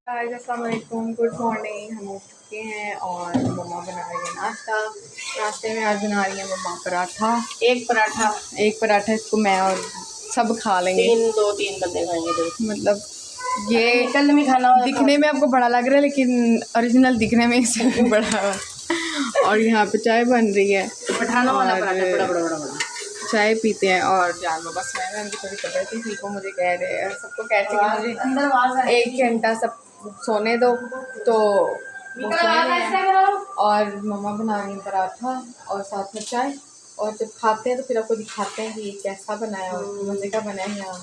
हाय अस्सलाम वालेकुम, good morning. हम उठ चुके हैं और मम्मा बना रही है नाश्ता। नाश्ते में आज बना रही है मम्मा पराठा। एक पराठा इसको मैं और सब खा लेंगे। तीन बंदे खाएंगे। मतलब ये कल में खाना दिखने में आपको बड़ा लग रहा है, लेकिन ओरिजिनल दिखने में इससे भी बड़ा है। और यहाँ पे चाय बन रही है, बड़ा। चाय पीते हैं। और जान बाबा सोए में उनकी थोड़ी तबीयत ही ठीक हो, मुझे कह रहे हैं, सबको कहते हैं कि मुझे 1 घंटा सब सोने दो, तो वो सोए नहीं हैं। और मम्मा बना रही हैं पराठा और साथ में चाय। और जब खाते हैं तो फिर आपको दिखाते हैं कि ये कैसा बनाया और मज़े का बनाया है। यहाँ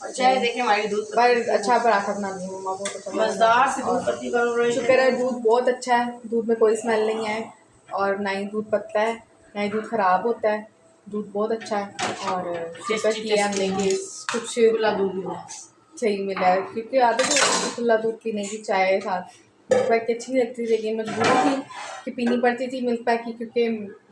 और चाय देखें हमारी दूध पर अच्छा पराठा बनाती है मम्मा, बहुत अच्छा मज़ेदार से दूध पत्ती बन रही है। शुक्र है दूध बहुत अच्छा है, दूध में कोई स्मेल नहीं है और ना ही दूध पतला है ना ही दूध ख़राब होता है। दूध बहुत अच्छा है और शुक्र किया हमने कि कुछ खुला दूध मिला सही मिला है, क्योंकि आदत है खुला दूध पीने की चाय साथ। मिल्क पैक की अच्छी नहीं लगती, लेकिन मजबूरी थी कि पीनी पड़ती थी मिल्क पैक की, क्योंकि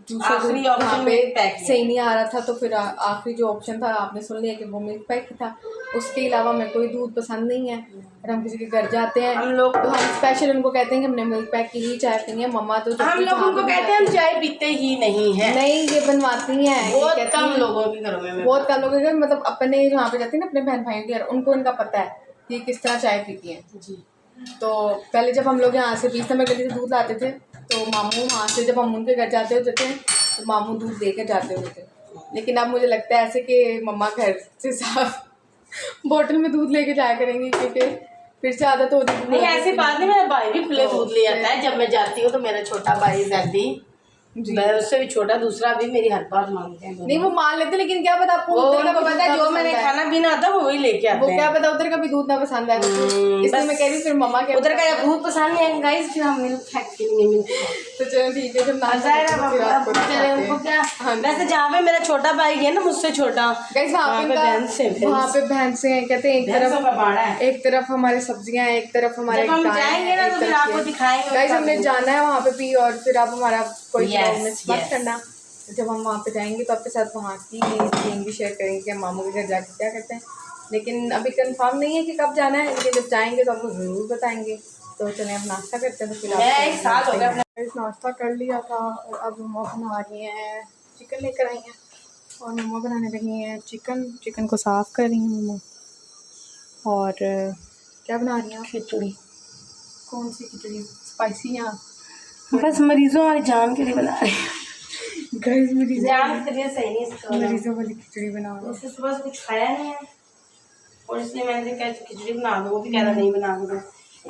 दूसरा दूध यहाँ पे सही नहीं आ रहा था। तो फिर आखिरी जो ऑप्शन था आपने सुन लिया कि वो मिल्क पैक था। उसके अलावा मेरे कोई दूध पसंद नहीं है। अगर हम किसी के घर जाते हैं हम लोग तो हम स्पेशल उनको कहते हैं कि हमने मिल्क पैक की ही चाय पीनी है। मम्मा तो हम लोग उनको कहते हैं हम चाय पीते ही नहीं है। नहीं, ये बनवाती हैं बहुत कम लोगों के घरों में, बहुत कम लोगों के घर, मतलब अपने जहाँ पे जाती है ना अपने बहन भाइयों के घर, उनको इनका पता है कि किस तरह चाय पीती हैं जी। तो पहले जब हम लोग यहाँ से 20 नंबर गली से दूध लाते थे तो मामू वहाँ से जब हम उनके घर जाते होते थे तो मामू दूध दे कर जाते होते थे। लेकिन अब मुझे लगता है ऐसे कि मम्मा घर से साफ बोतल में दूध लेके जाया करेंगी, क्योंकि फिर से आदत हो रही है। नहीं ऐसी बात नहीं, मेरा भाई भी खुले दूध ले आता है जब मैं जाती हूँ। तो मेरा छोटा भाई जैदी, मैं उससे भी छोटा, दूसरा भी मेरी हर बात मानते हैं। नहीं वो मान लेते, लेकिन क्या पता आपको उनको पता है जो मैंने खाना पीना आता वो वही लेके आते हैं। वो क्या पता उधर का भी दूध ना पसंद है, इसलिए मैं कह रही फिर मम्मा के उधर का दूध पसंद नहीं है गाइस, फिर हम मिल्क फैक्ट्री तो चलो ठीक है। जब उनको क्या वैसे जहाँ पे मेरा छोटा भाई है ना मुझसे छोटा, वहाँ पे भैंसे हैं, कहते हैं एक तरफ हमारे सब्जियां हैं, एक तरफ हमारे जाएंगे ना तो फिर आपको दिखाएंगे। गाइस हमने जाना है वहाँ पे भी, और फिर आप हमारा कोई मत करना। जब हम वहाँ पे जाएंगे तो आपके साथ वहाँ की सीन भी शेयर करेंगे कि हम मामू के घर जाके क्या करते हैं। लेकिन अभी कंफर्म नहीं है कि कब जाना है, लेकिन जब जाएंगे तो आपको ज़रूर बताएंगे। तो चलिए आप नाश्ता करते हैं। तो फिर नाश्ता कर लिया था और अब मम्मा बना रही हैं चिकन, लेकर आई हैं और मम्मा बनाने लगी हैं चिकन को साफ़ कर रही हैं मम्मा। और क्या बना रही हैं? खिचड़ी। कौन सी खिचड़ी? स्पाइसी या बस मरीजों वाली जान के लिए बना रही हैं। मरीजों वाली खिचड़ी बना रही उससे सुबह से कुछ खाया नहीं है और इसलिए मैंने कहा खिचड़ी बना दो। वो भी कह रहा नहीं बना दो,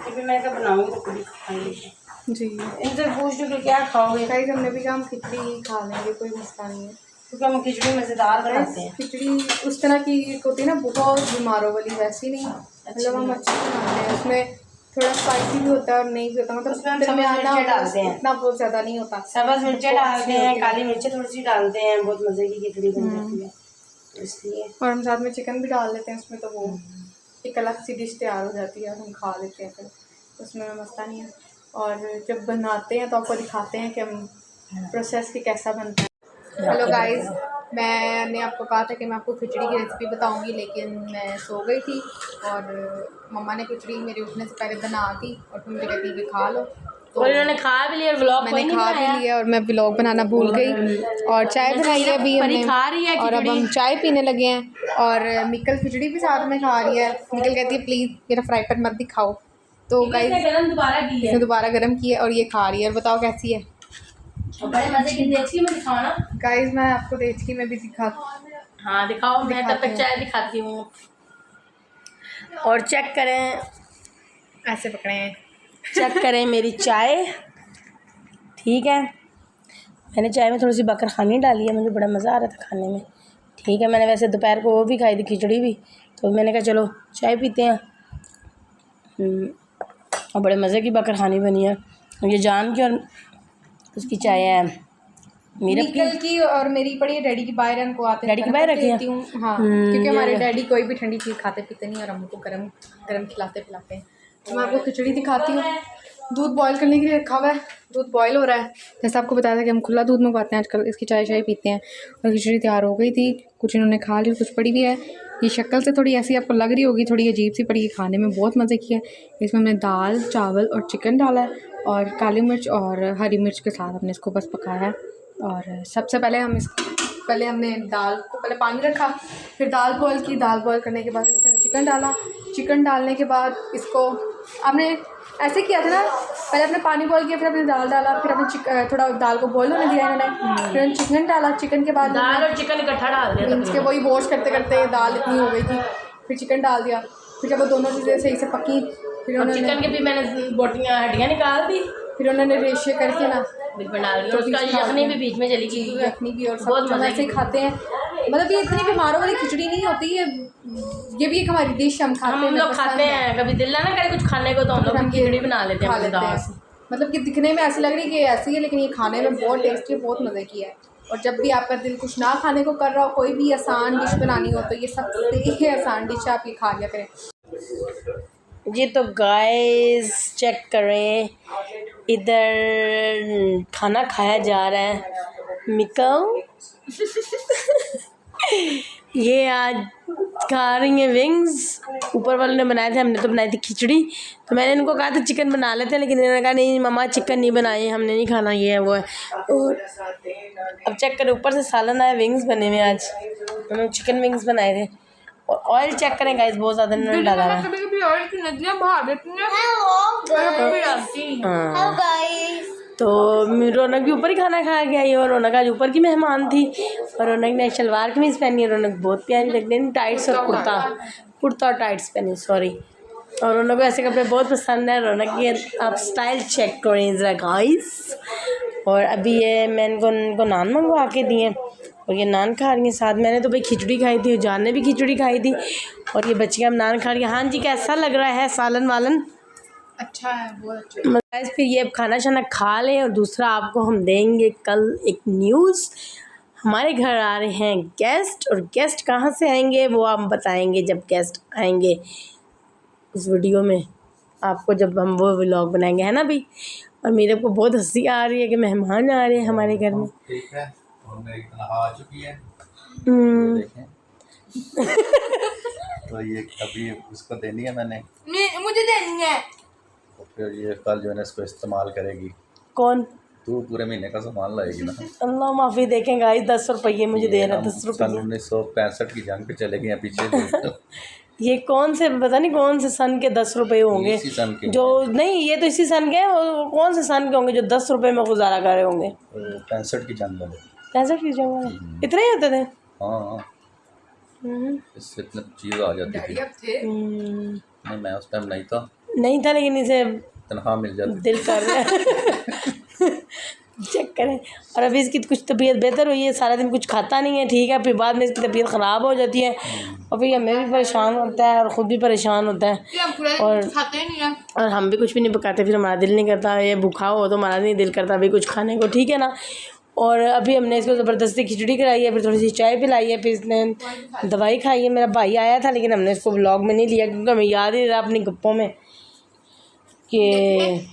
फिर मैं क्या बनाऊंगी तो खुद ही खाएंगे जी। इनसे पूछ लो कि क्या खाओगे। गाइस हमने भी कहा हम खिचड़ी ही खा लेंगे, कोई मसला नहीं है, क्योंकि हम खिचड़ी मज़ेदार बनाते हैं। खिचड़ी उस तरह की होती है ना बहुत बीमारों वाली, वैसी नहीं, मतलब हम अच्छी बनाते हैं। उसमें थोड़ा स्पाइसी भी होता है और नहीं भी होता, मतलब उसमें हम सब्ज़ मिर्चें डालते हैं, इतना बहुत ज़्यादा नहीं होता। सब्ज़ मिर्चें डालते हैं, काली मिर्चें थोड़ी सी डालते हैं, बहुत मज़े की खिचड़ी बन जाती है तो इसलिए। और हम साथ में चिकन भी डाल लेते हैं उसमें, तो वो एक अलग सी डिश तैयार हो जाती है और हम खा लेते हैं, फिर उसमें मसला नहीं है। और जब बनाते हैं तो आपको दिखाते हैं कि हम प्रोसेस की कैसा बनता है। हेलो गाइस, मैंने आपको कहा था कि मैं आपको खिचड़ी की रेसिपी बताऊंगी, लेकिन मैं सो गई थी और मम्मा ने खिचड़ी मेरे उठने से पहले बना दी और फिर मुझे कहती कि खा लो। तो और इन्होंने खा भी लिया, व्लॉग मैंने खा भी लिया और मैं व्लॉग बनाना भूल गई। और चाय बनाई है अभी हमने, खा रही है और अब हम चाय पीने लगे हैं। और मिकल खिचड़ी भी साथ में खा रही है। मिकल कहती है प्लीज़ मेरा फ्राई पैन मत दिखाओ, तो गाइस इसने दोबारा गर्म की है और ये खा रही है। और बताओ कैसी है? बड़े मजे की देसी में दिखाओ ना गाइस, मैं आपको देसी में भी दिखा। हाँ दिखाओ, मैं तब तक चाय दिखाती हूँ। और चेक करें, ऐसे पकड़े, चेक करें मेरी चाय। ठीक है, मैंने चाय में थोड़ी सी बकर खानी डाली है, मुझे बड़ा मज़ा आ रहा था खाने में। ठीक है, मैंने वैसे दोपहर को वो भी खाई थी खिचड़ी भी, तो मैंने कहा चलो चाय पीते हैं। और बड़े मज़े की बकर खानी बनी है। ये जान की और उसकी चाय है मिकल की और मेरी पड़ी है डैडी की बाहर, इनको आते डैडी की बाहर रखी है। हाँ, क्योंकि हमारे डैडी कोई भी ठंडी चीज़ खाते पीते नहीं और हमको गरम गरम खिलाते पिलाते हैं। तो मैं आपको खिचड़ी दिखाती हूँ। दूध बॉईल करने के लिए रखा हुआ है, दूध बॉईल हो रहा है। जैसे आपको बताया था कि हम खुला दूध मंगवाते हैं आजकल, इसकी चाय पीते हैं। और खिचड़ी तैयार हो गई थी, कुछ इन्होंने खा ली, कुछ पड़ी भी है। ये शक्ल से थोड़ी ऐसी आपको लग रही होगी, थोड़ी अजीब सी, पर ये खाने में बहुत मज़े की है। इसमें हमने दाल, चावल और चिकन डाला है और काली मिर्च और हरी मिर्च के साथ हमने इसको बस पकाया है। और सबसे पहले हमने दाल को पहले पानी रखा, फिर दाल बॉयल की, दाल बॉयल करने के बाद इसके अंदर चिकन डाला। चिकन डालने के बाद इसको आपने ऐसे किया था ना, पहले आपने पानी बॉयल किया, फिर आपने दाल डाला, फिर आपने थोड़ा दाल को बॉयल होने दिया इन्होंने, फिर चिकन डाला। चिकन के बाद दाल और चिकन इकट्ठा डाल दिया, इसके वही वॉश करते करते दाल इतनी हो गई थी, फिर चिकन डाल दिया। फिर जब वो दोनों चीज़ें सही से पकी, फिर उन्होंने चिकन की भी मैंने बोटियाँ हड्डियाँ निकाल दी, फिर उन्होंने रेशे करके ना बीच में डाल दिया, उसका यखनी भी बीच में चली गई, यखनी भी, और बहुत सब ऐसे ही खाते हैं। मतलब ये इतनी बीमारों वाली खिचड़ी नहीं होती है, ये भी एक हमारी डिश हम खाते हैं, हम लोग खाते हैं। कभी दिल ना करे कुछ खाने को तो हम लोग खिचड़ी बना लेते हैं दाल से। मतलब कि दिखने में ऐसी लग रही है कि ऐसी है, लेकिन ये खाने में बहुत टेस्टी है, बहुत मज़े की है। और जब भी आपका दिल कुछ ना खाने को कर रहा हो, कोई भी आसान डिश बनानी हो, तो ये सबसे आसान डिश आप ये खा लिया करें। जी तो गाइस चेक करें, इधर खाना खाया जा रहा है। मिकाऊ ये आज खा रही हैं विंग्स, ऊपर वालों ने बनाए थे, हमने तो बनाई थी खिचड़ी। तो मैंने इनको कहा था चिकन बना लेते हैं, लेकिन इन्होंने कहा नहीं मम्मा चिकन नहीं बनाए, हमने नहीं खाना, ये है वो है। और अब चेक करें, ऊपर से सालन आया, विंग्स बने हुए आज, हमने चिकन विंग्स बनाए थे। और ऑयल चेक करें गाइस, बहुत ज़्यादा इन्होंने डाला है। तो रौनक भी ऊपर ही खाना खा के आई, और रौनक आज ऊपर की मेहमान थी, और रौनक ने शलवार कमीज़ पहनी है। रौनक बहुत प्यारी लगती है, टाइट्स और कुर्ता और टाइट्स पहनी, सॉरी। और रौनक को ऐसे कपड़े बहुत पसंद है। रौनक की आप स्टाइल चेक करें ज़रा गाइस। और अभी ये मैं इनको नान मंगवा के दिए, और ये नान खा रही हैं साथ। मैंने तो भाई खिचड़ी खाई थी, जान ने भी खिचड़ी खाई थी, और ये बच्चियाँ नान खा रही हैं। हाँ जी, कैसा लग रहा है सालन वालन? अच्छा है, बहुत अच्छा है। गाइस फिर ये खाना शाना खा लें, और दूसरा आपको हम देंगे कल एक न्यूज़। हमारे घर आ रहे हैं गेस्ट, और गेस्ट कहाँ से आएंगे वो आप बताएंगे जब गेस्ट आएंगे इस वीडियो में आपको, जब हम वो व्लॉग बनाएंगे, है ना भाई। और मेरे को बहुत हंसी आ रही है कि मेहमान आ रहे हैं हमारे घर में। ठीक है, और मेरी तनख्वाह आ चुकी है, देखें। तो ये अभी उसको देनी है मैंने, मुझे देनी है। तो फिर ये कल जो है इसको इस्तेमाल करेगी। कौन? तू पूरे महीने का सामान लाएगी ना। अल्लाह माफ़ी, देखें गाइस 10 रुपये मुझे दे रहा है, 10 रुपये। 1965 की जंग पे चले गए हैं पीछे। ये कौन से, पता नहीं कौन से सन के 10 रुपये होंगे, इसी सन के जो नहीं, ये तो इसी सन के हैं, और कौन से सन के होंगे जो 10 रुपये में गुजारा कर रहे होंगे? 65 की जंग वाले। 65 की जंग वाले इतने ही होते थे? हाँ, इससे इतनी चीज़ आ जाती थी। नहीं, मैं उस टाइम नहीं था, लेकिन इसे तनख्वाह मिल जाती, दिल कर रहा है। चेक करें। और अभी इसकी कुछ तबीयत बेहतर हुई है, सारा दिन कुछ खाता नहीं है, ठीक है, फिर बाद में इसकी तबीयत ख़राब हो जाती है, और फिर हमें भी परेशान होता है, और ख़ुद भी परेशान होता है, और खाते नहीं है, और हम भी कुछ भी नहीं पकाते, फिर हमारा दिल नहीं करता। ये भूखा हो तो हमारा नहीं दिल करता अभी कुछ खाने को, ठीक है ना। और अभी हमने इसको ज़बरदस्ती खिचड़ी कराई है, फिर थोड़ी सी चाय पिलाई है, फिर इसने दवाई खाई है। मेरा भाई आया था, लेकिन हमने इसको व्लॉग में नहीं लिया, क्योंकि हमें याद ही रहा अपनी गप्पों में कि।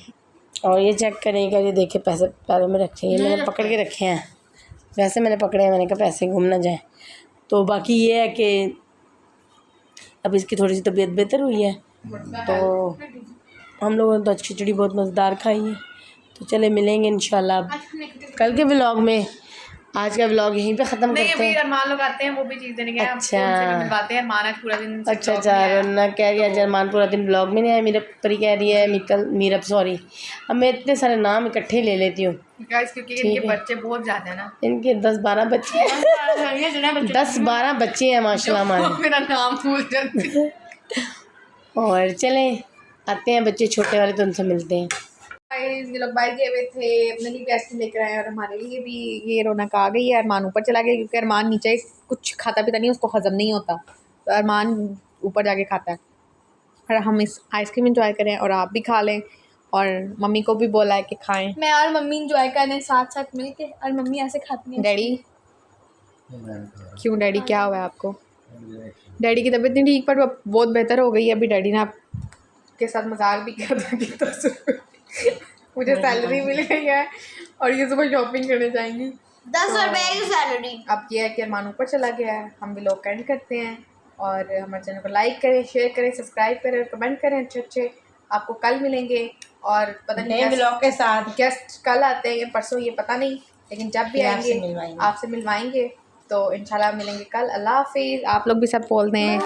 और ये चेक करें, ये देखे पैसे पैरों में रखे, ये मैंने पकड़ के रखे हैं, वैसे मैंने पकड़े हैं, मैंने कहा पैसे घूम ना जाए। तो बाकी ये है कि अब इसकी थोड़ी सी तबीयत बेहतर हुई है, तो हम लोगों ने तो आज खिचड़ी बहुत मज़ेदार खाई है। तो चले मिलेंगे इंशाल्लाह कल के व्लॉग में। आज का व्लॉग यहीं पे ख़त्म करते हैं। अरमान लोग आते हैं, वो भी चीज़ देने गए हैं, अच्छा, मिलवाते हैं। अरमान आज पूरा दिन अच्छा, रौनक कह रही है अरमान पूरा दिन ब्लॉग में नहीं आया। मीरब परी कह रही है मीरब सॉरी, अब मैं इतने सारे नाम इकट्ठे ले लेती हूँ क्योंकि इनके बच्चे बहुत ज़्यादा है ना, इनके 10-12 बच्चे हैं, 10-12 बच्चे हैं माशाल्लाह हमारे। मेरा नाम भूल जाते। और चलें आते हैं बच्चे छोटे वाले, तो उनसे मिलते हैं। ये लोग बाहर गए हुए थे, अपने लिए आइसक्रीम लेकर आए, और हमारे लिए भी। ये रौनक आ गई है, अरमान ऊपर चला गया, क्योंकि अरमान नीचे कुछ खाता पीता नहीं, उसको हजम नहीं होता, तो अरमान ऊपर जाके खाता है। और हम इस आइसक्रीम इंजॉय करें, और आप भी खा लें, और मम्मी को भी बोला है कि खाएं। मैं और मम्मी इंजॉय करें साथ साथ मिलके, और मम्मी ऐसे खाती है। डैडी क्यों, डैडी क्या हुआ है आपको? डैडी की तबीयत नहीं ठीक, पर वो बहुत बेहतर हो गई है। अभी डैडी ने आपके साथ मजाक भी किया था कि 10 रुपये मुझे सैलरी मिल गई है, और ये सुबह शॉपिंग करने जाएंगी। 10 रुपए की सैलरी। अब ये है कि अरमान ऊपर चला गया है, हम भी लोग एंड करते हैं। और हमारे चैनल को लाइक करें, शेयर करें, सब्सक्राइब करें, कमेंट करें अच्छे अच्छे। आपको कल मिलेंगे और पता नहीं नए ब्लॉग के साथ। गेस्ट कल आते हैं या परसों, ये पता नहीं, लेकिन जब भी आएंगे आपसे मिलवाएंगे। तो इंशाल्लाह मिलेंगे कल। अल्लाह हाफिज़। आप लोग भी सब बोल दें।